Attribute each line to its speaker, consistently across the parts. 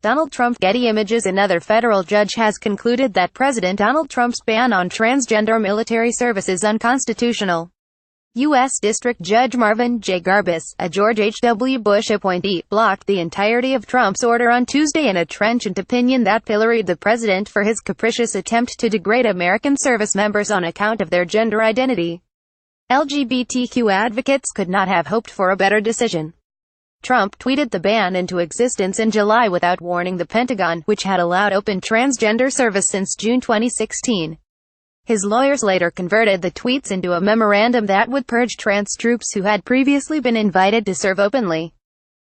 Speaker 1: Donald Trump Getty Images Another federal judge has concluded that President Donald Trump's ban on transgender military service is unconstitutional. U.S. District Judge Marvin J. Garbis, a George H.W. Bush appointee, blocked the entirety of Trump's order on Tuesday in a trenchant opinion that pilloried the president for his capricious attempt to degrade American service members on account of their gender identity. LGBTQ advocates could not have hoped for a better decision. Trump tweeted the ban into existence in July without warning the Pentagon, which had allowed open transgender service since June 2016. His lawyers later converted the tweets into a memorandum that would purge trans troops who had previously been invited to serve openly.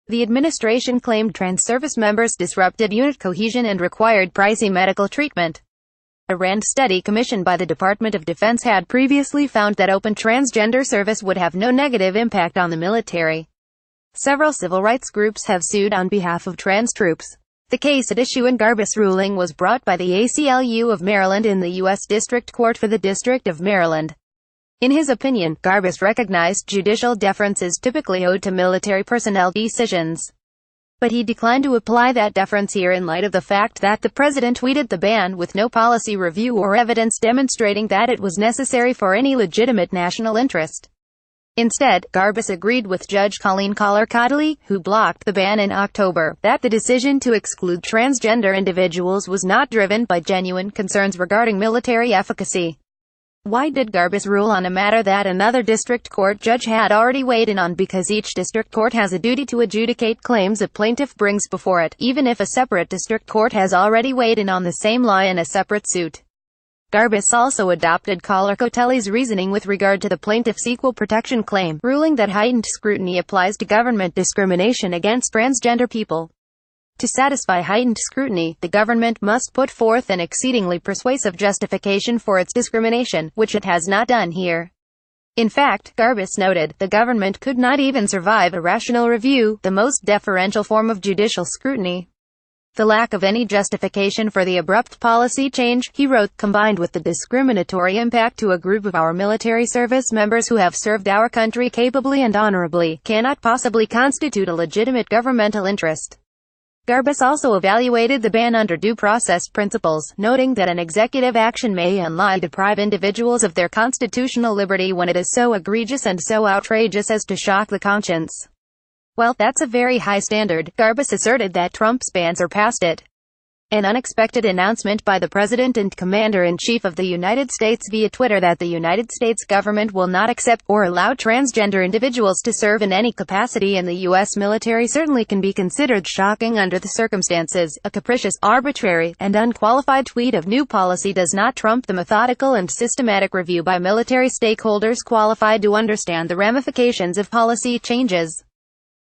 Speaker 1: The administration claimed trans service members disrupted unit cohesion and required pricey medical treatment. A RAND study commissioned by the Department of Defense had previously found that open transgender service would have no negative impact on the military. Several civil rights groups have sued on behalf of trans troops. The case at issue in Garbis ruling was brought by the ACLU of Maryland in the U.S. District Court for the District of Maryland. In his opinion, Garbis recognized judicial deference is typically owed to military personnel decisions. But he declined to apply that deference here in light of the fact that the president tweeted the ban with no policy review or evidence demonstrating that it was necessary for any legitimate national interest. Instead, Garbis agreed with Judge Colleen Collar-Cottley, who blocked the ban in October, that the decision to exclude transgender individuals was not driven by genuine concerns regarding military efficacy. Why did Garbis rule on a matter that another district court judge had already weighed in on? Because each district court has a duty to adjudicate claims a plaintiff brings before it, even if a separate district court has already weighed in on the same law in a separate suit. Garbis also adopted Collar-Cottley's reasoning with regard to the plaintiff's equal protection claim, ruling that heightened scrutiny applies to government discrimination against transgender people. To satisfy heightened scrutiny, the government must put forth an exceedingly persuasive justification for its discrimination, which it has not done here. In fact, Garbis noted, the government could not even survive a rational review, the most deferential form of judicial scrutiny. The lack of any justification for the abrupt policy change, he wrote, combined with the discriminatory impact to a group of our military service members who have served our country capably and honorably, cannot possibly constitute a legitimate governmental interest. Garbis also evaluated the ban under due process principles, noting that an executive action may unlawfully deprive individuals of their constitutional liberty when it is so egregious and so outrageous as to shock the conscience. Well, that's a very high standard. Garbis asserted that Trump's ban surpassed it. An unexpected announcement by the President and Commander-in-Chief of the United States via Twitter that the United States government will not accept or allow transgender individuals to serve in any capacity in the U.S. military certainly can be considered shocking under the circumstances. A capricious, arbitrary, and unqualified tweet of new policy does not trump the methodical and systematic review by military stakeholders qualified to understand the ramifications of policy changes.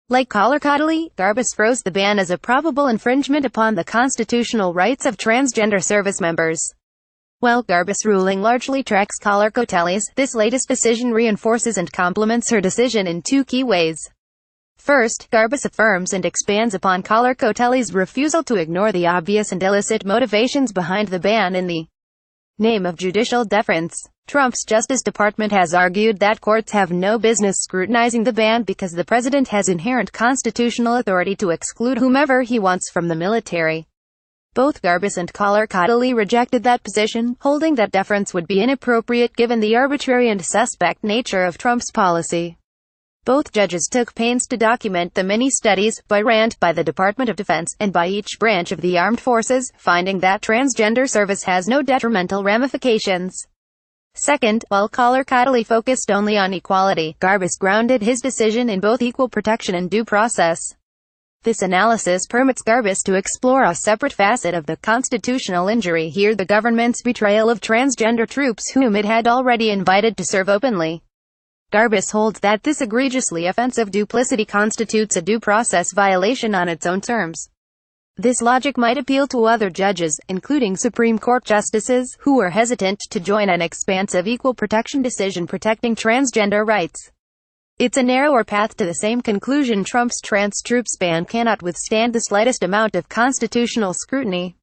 Speaker 1: Like Collar-Cottley, Garbis froze the ban as a probable infringement upon the constitutional rights of transgender service members. While Garbis' ruling largely tracks Collar-Cottley's, this latest decision reinforces and complements her decision in two key ways. First, Garbis affirms and expands upon Collar-Cottley's refusal to ignore the obvious and illicit motivations behind the ban in the name of judicial deference. Trump's Justice Department has argued that courts have no business scrutinizing the ban because the president has inherent constitutional authority to exclude whomever he wants from the military. Both Garbis and Collar-Cottley rejected that position, holding that deference would be inappropriate given the arbitrary and suspect nature of Trump's policy. Both judges took pains to document the many studies, by RAND, by the Department of Defense, and by each branch of the armed forces, finding that transgender service has no detrimental ramifications. Second, while Collar-Cottley focused only on equality, Garbis grounded his decision in both equal protection and due process. This analysis permits Garbis to explore a separate facet of the constitutional injury here: the government's betrayal of transgender troops whom it had already invited to serve openly. Garbis holds that this egregiously offensive duplicity constitutes a due process violation on its own terms. This logic might appeal to other judges, including Supreme Court justices, who were hesitant to join an expansive equal protection decision protecting transgender rights. It's a narrower path to the same conclusion. Trump's trans troops ban cannot withstand the slightest amount of constitutional scrutiny.